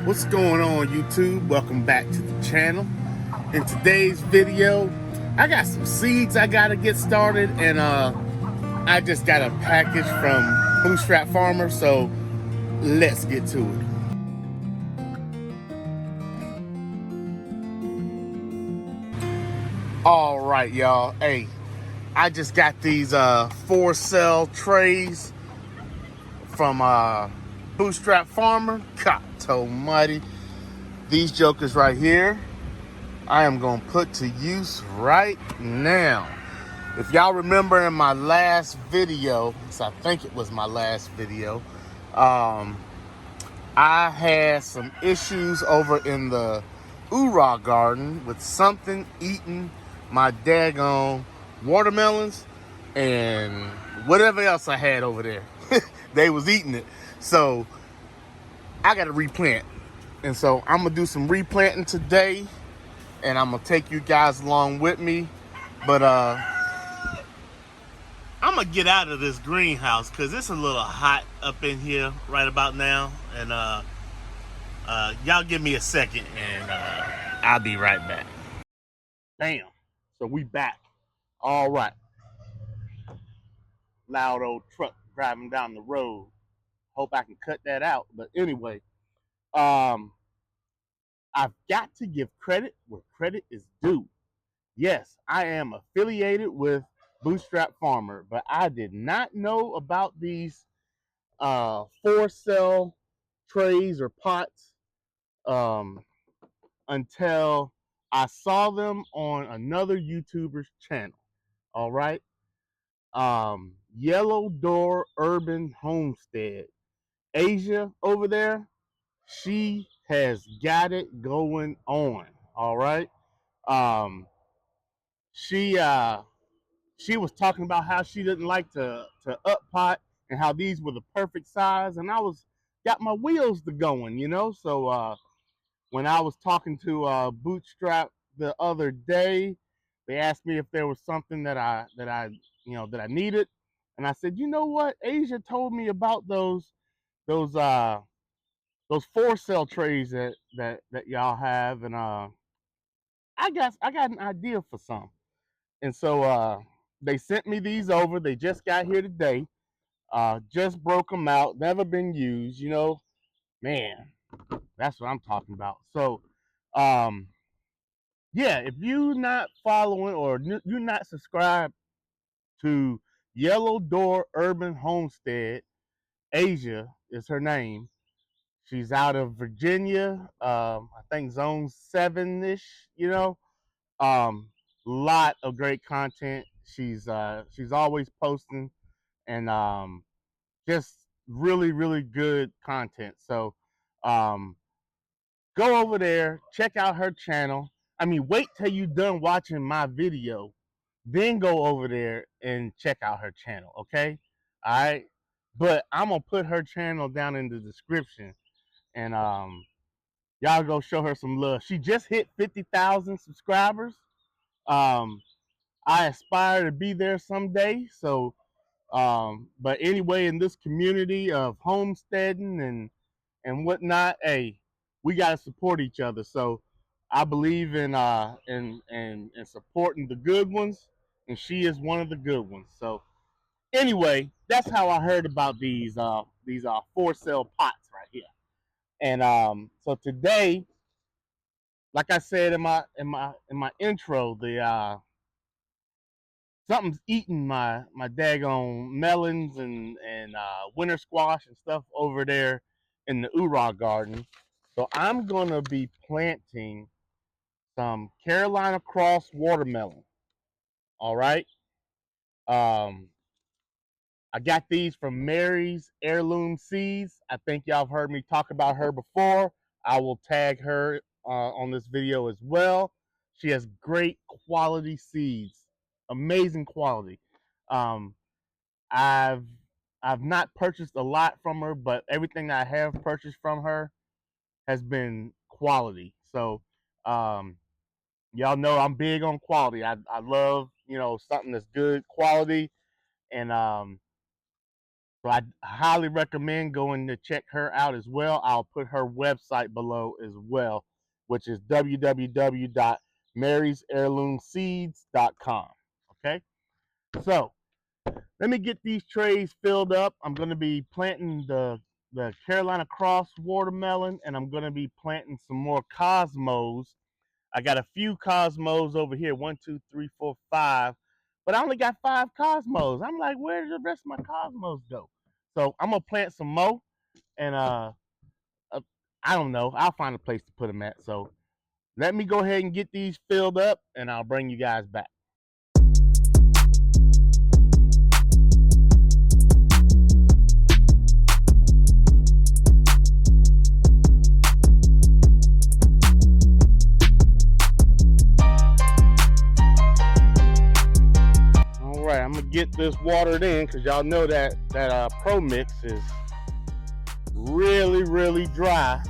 What's going on, YouTube? Welcome back to the channel. In today's video, I got some seeds I gotta get started, and I just got a package from Bootstrap Farmer, so let's get to it. All right, y'all. Hey, I just got these 4-cell trays from Bootstrap Farmer. God almighty. These jokers right here, I am gonna put to use right now. If y'all remember in my last video, so I think it was my last video, I had some issues over in the Ura garden with something eating my daggone watermelons and whatever else I had over there. They was eating it. So I gotta replant. And so I'm gonna do some replanting today, and I'm gonna take you guys along with me. But I'm gonna get out of this greenhouse because it's a little hot up in here right about now. And y'all give me a second, and I'll be right back. Bam. So we back. All right. Loud old truck driving down the road. Hope I can cut that out. But anyway, I've got to give credit where credit is due. Yes, I am affiliated with Bootstrap Farmer, but I did not know about these 4-cell trays or pots until I saw them on another YouTuber's channel. All right. Yellow Door Urban Homestead. Asia over there, she has got it going on. All right. Um, she was talking about how she didn't like to up pot and how these were the perfect size, and I was got my wheels to going, you know. So when I was talking to Bootstrap the other day, they asked me if there was something that I needed, and I said, you know what, Asia told me about those 4-cell trays that y'all have, and I got an idea for some. And so they sent me these over. They just got here today. Just broke them out. Never been used. You know, man, that's what I'm talking about. So, yeah, if you're not following or you're not subscribed to Yellow Door Urban Homestead, Asia is her name. She's out of Virginia. I think Zone 7-ish. You know, lot of great content. She's always posting, and just really good content. So um, go over there, check out her channel. I mean, wait till you're done watching my video, then go over there and check out her channel. Okay, all right. But I'm gonna put her channel down in the description, and y'all go show her some love. She just hit 50,000 subscribers. Um, I aspire to be there someday. So, but anyway, in this community of homesteading and whatnot, hey, we gotta support each other. So, I believe in supporting the good ones, and she is one of the good ones. So, anyway, that's how I heard about these 4-cell pots right here. And so today, like I said in my intro, the something's eating my daggone melons and winter squash and stuff over there in the Ura garden. So I'm gonna be planting some Carolina Cross watermelon. All right. Um, I got these from Mary's Heirloom Seeds. I think y'all have heard me talk about her before. I will tag her on this video as well. She has great quality seeds, amazing quality. Um, I've I've not purchased a lot from her, but everything I have purchased from her has been quality. So y'all know I'm big on quality. I love something that's good quality, and So I highly recommend going to check her out as well. I'll put her website below as well, which is www.marysheirloomseeds.com. Okay, so let me get these trays filled up. I'm going to be planting the Carolina Cross watermelon, and I'm going to be planting some more cosmos. I got a few cosmos over here, 1, 2, 3, 4, 5, but I only got 5 cosmos. I'm like, where did the rest of my cosmos go? So I'm gonna plant some more, and uh I don't know. I'll find a place to put them at. So let me go ahead and get these filled up, and I'll bring you guys back. All right, I'm gonna get this watered in because y'all know that Pro Mix is really dry.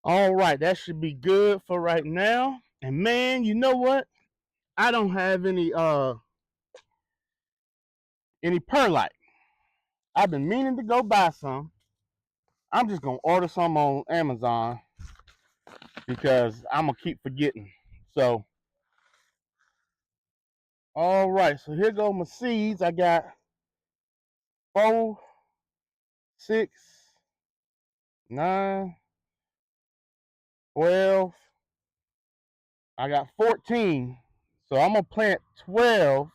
All right, that should be good for right now. And man, you know what? I don't have any perlite. I've been meaning to go buy some. I'm just gonna order some on Amazon because I'm gonna keep forgetting. So, all right. So here go my seeds. I got 4, 6, 9, 12. I got 14. So I'm gonna plant 12.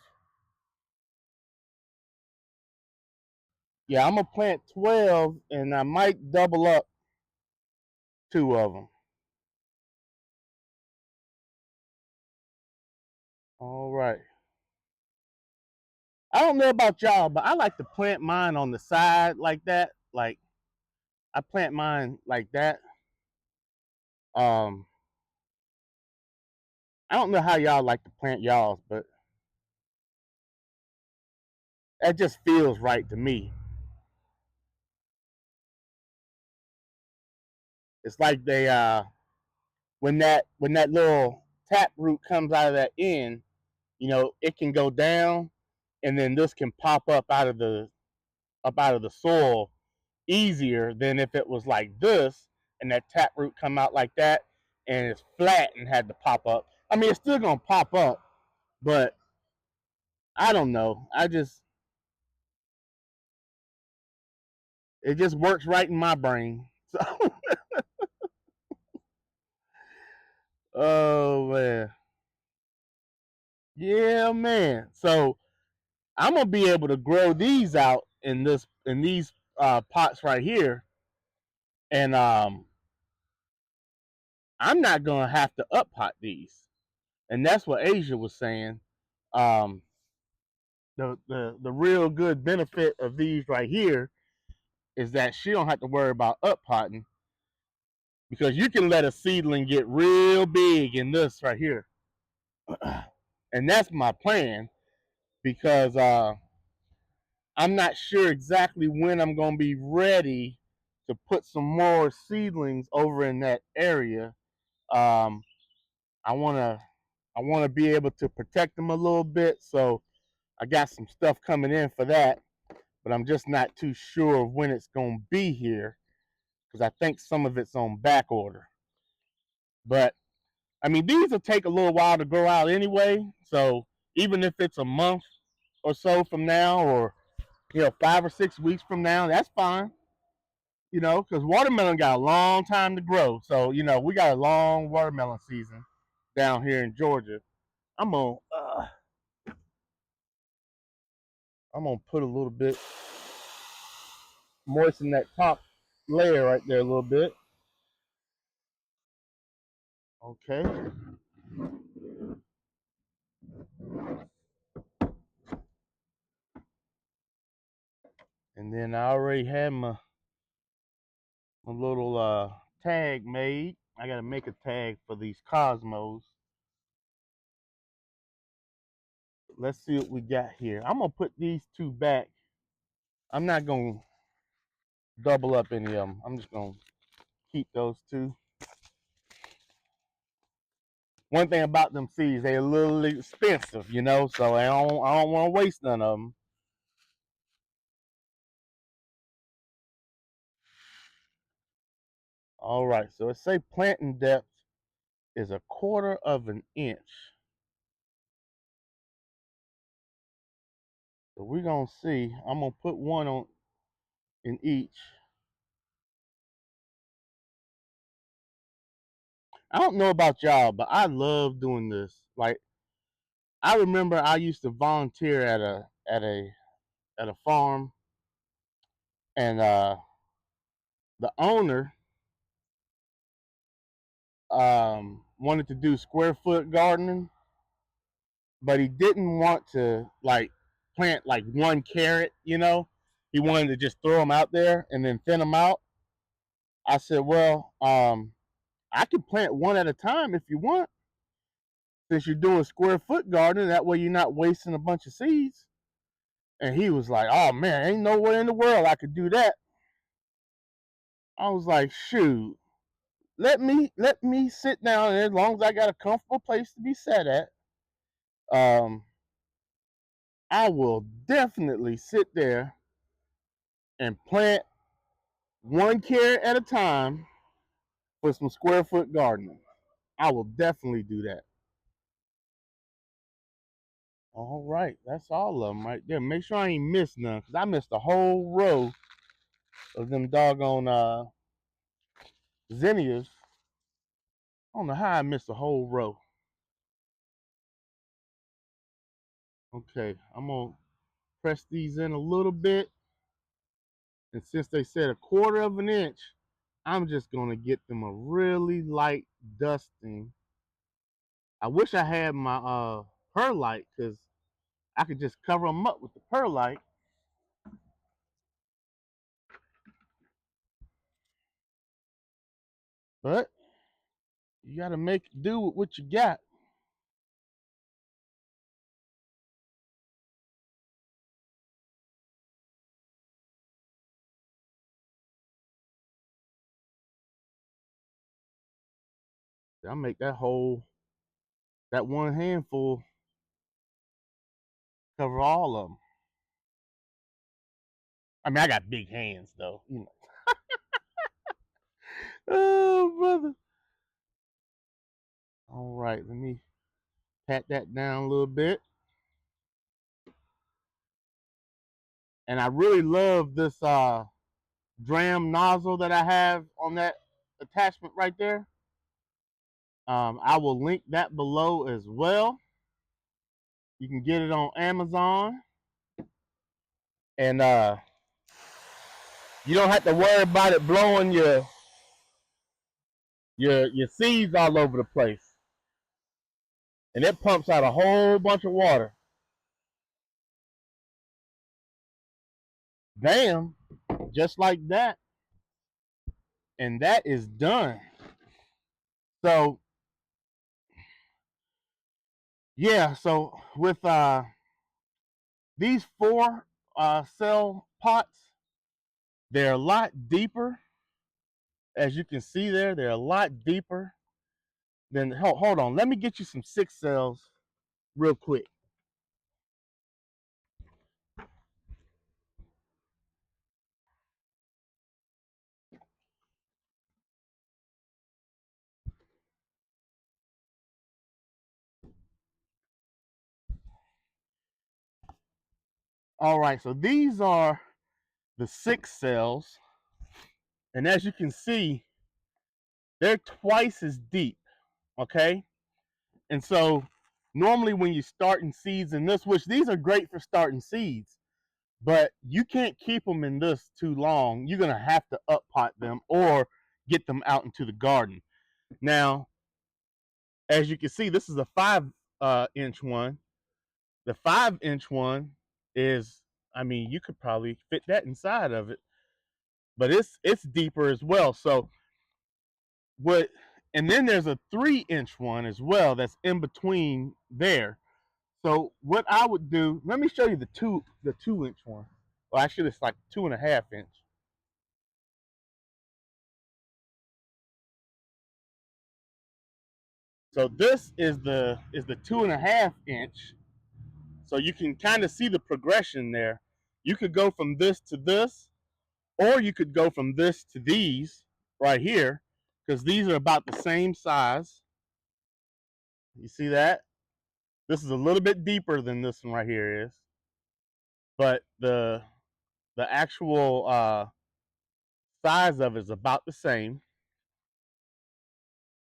Yeah, I'm gonna plant 12, and I might double up 2 of them. All right. I don't know about y'all, but I like to plant mine on the side like that. Like I plant mine like that. Um, I don't know how y'all like to plant y'all's, but that just feels right to me. It's like they when that little tap root comes out of that end, it can go down, and then this can pop up out of the soil easier than if it was like this, and that tap root come out like that, and it's flat and had to pop up. I mean, it's still gonna pop up, but I don't know. It just works right in my brain. So, oh man, yeah, man. So I'm gonna be able to grow these out in these pots right here, and I'm not gonna have to up pot these, and that's what Asia was saying. Um, the real good benefit of these right here is that she don't have to worry about up potting because you can let a seedling get real big in this right here, and that's my plan because I'm not sure exactly when I'm gonna be ready to put some more seedlings over in that area. Um, I wanna be able to protect them a little bit, so I got some stuff coming in for that, but I'm just not too sure of when it's gonna be here because I think some of it's on back order. But I mean, these will take a little while to grow out anyway, so even if it's a month or so from now, or 5 or 6 weeks from now, that's fine. Because watermelon got a long time to grow. So, we got a long watermelon season down here in Georgia. I'm gonna uh, I'm gonna put a little bit, moisten that top layer right there a little bit. Okay, and then I already had my little tag made. I gotta make a tag for these cosmos. let's see what we got here. I'm gonna put these two back. I'm not gonna double up any of them. I'm just gonna keep those two. One thing about them seeds, they're a little expensive, you know, so I don't want to waste none of them. All right, so it say planting depth is 1/4 of an inch. So we're gonna see. I'm gonna put one on in each. I don't know about y'all, but I love doing this. Like, I remember I used to volunteer at a farm, and the owner wanted to do square foot gardening, but he didn't want to like plant like one carrot, you know. He wanted to just throw them out there and then thin them out. I said, well, I can plant one at a time if you want, since you're doing square foot gardening. That way you're not wasting a bunch of seeds. And he was like, oh man, ain't no way in the world I could do that. I was like, shoot, let me sit down, and as long as I got a comfortable place to be sat at, um, I will definitely sit there and plant one carrot at a time for some square foot gardening. I will definitely do that. All right, that's all of them right there. Make sure I ain't missed none, because I missed a whole row of them doggone zinnias. I don't know how I missed a whole row. Okay, I'm going to press these in a little bit. And since they said 1/4 of an inch, I'm just going to get them a really light dusting. I wish I had my perlite, because I could just cover them up with the perlite. But you got to make do with what you got. I'll make that one handful cover all of them. I mean, I got big hands though, you know. Oh, brother. All right, let me pat that down a little bit. And I really love this Dramm nozzle that I have on that attachment right there. I will link that below as well. You can get it on Amazon, and you don't have to worry about it blowing your seeds all over the place. And it pumps out a whole bunch of water. Bam, just like that. And that is done. So yeah, so with these 4 cell pots, they're a lot deeper. As you can see there, they're a lot deeper than, hold on, let me get you some 6 cells real quick. All right, so these are the 6 cells, and as you can see, they're twice as deep, okay? And so normally when you're starting seeds in this, which these are great for starting seeds, but you can't keep them in this too long. You're gonna have to up pot them or get them out into the garden. Now, as you can see, this is a 5 inch one. The 5 inch one is, I mean, you could probably fit that inside of it, but it's deeper as well. So what? And then there's a 3 inch one as well that's in between there. So what I would do, let me show you the 2-inch one. Well, actually it's like 2.5 inch. So this is the 2.5 inch. So you can kind of see the progression there. You could go from this to this, or you could go from this to these right here, because these are about the same size. You see that? This is a little bit deeper than this one right here is, but the actual size of it is about the same.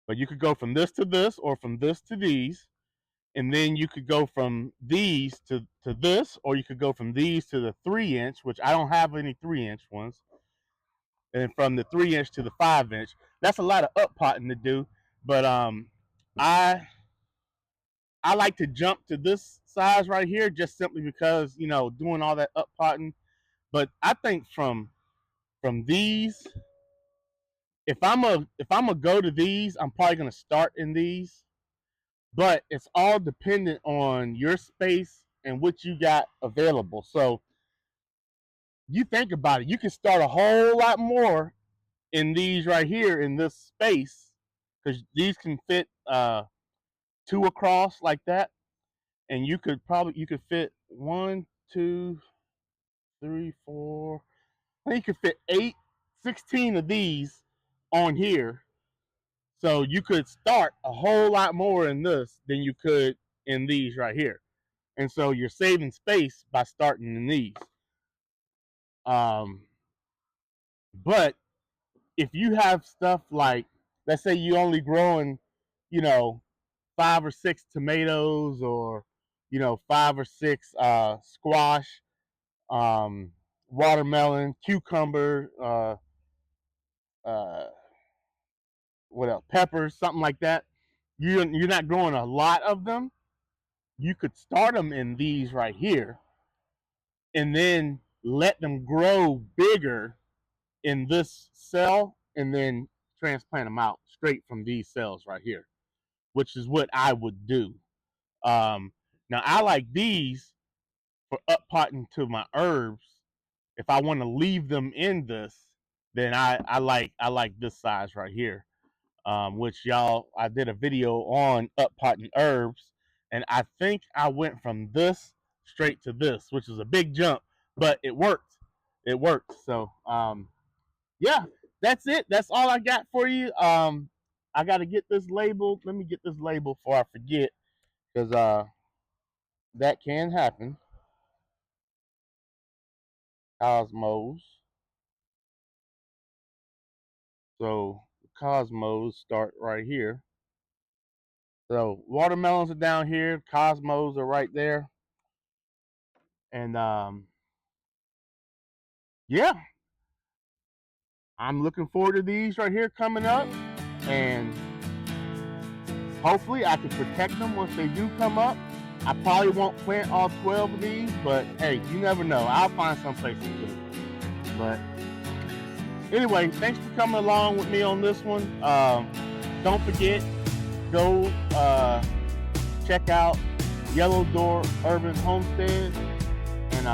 But you could go from this to this, or from this to these, and then you could go from these to this, or you could go from these to the 3-inch, which I don't have any 3-inch ones, and from the 3-inch to the 5-inch. That's a lot of up potting to do, but I like to jump to this size right here just simply because, you know, doing all that up potting. But I think from these, if I'm a go to these, I'm probably gonna start in these. But it's all dependent on your space and what you got available. So you think about it, you can start a whole lot more in these right here in this space, because these can fit 2 across like that, and you could fit 1, 2, 3, 4. I think you could fit 8, 16 of these on here. So you could start a whole lot more in this than you could in these right here. And so you're saving space by starting in these. But if you have stuff like, let's say you only growing, you know, 5 or 6 tomatoes, or, you know, 5 or 6 squash, watermelon, cucumber, uh, what else? Peppers, something like that. You're not growing a lot of them. You could start them in these right here, and then let them grow bigger in this cell, and then transplant them out straight from these cells right here, which is what I would do. Now I like these for up potting to my herbs. If I want to leave them in this, then I like this size right here. Which y'all, I did a video on up potting herbs, and I think I went from this straight to this, which is a big jump, but it worked. It worked. So yeah, that's it. That's all I got for you. I got to get this labeled. Let me get this labeled before I forget, because that can happen. Cosmos. So Cosmos start right here. So watermelons are down here. Cosmos are right there. And yeah, I'm looking forward to these right here coming up, and hopefully I can protect them once they do come up. I probably won't plant all 12 of these, but hey, you never know. I'll find some place to put it. But anyway, thanks for coming along with me on this one. Don't forget, go check out Yellow Door Urban Homestead, and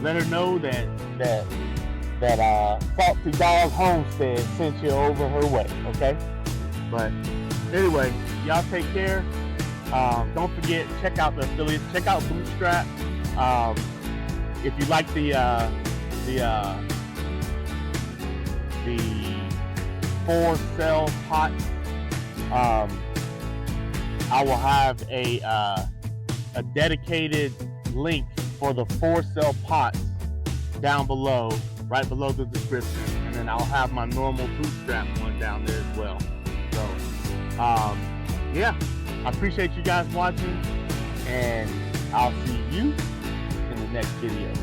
let her know that Talk to Dawg Homestead sent you over her way, okay? But anyway, y'all take care. Don't forget, check out the affiliates. Check out Bootstrap. If you like the 4-cell pots, I will have a dedicated link for the 4-cell pots down below, right below the description, and then I'll have my normal Bootstrap one down there as well. So yeah, I appreciate you guys watching, and I'll see you in the next video.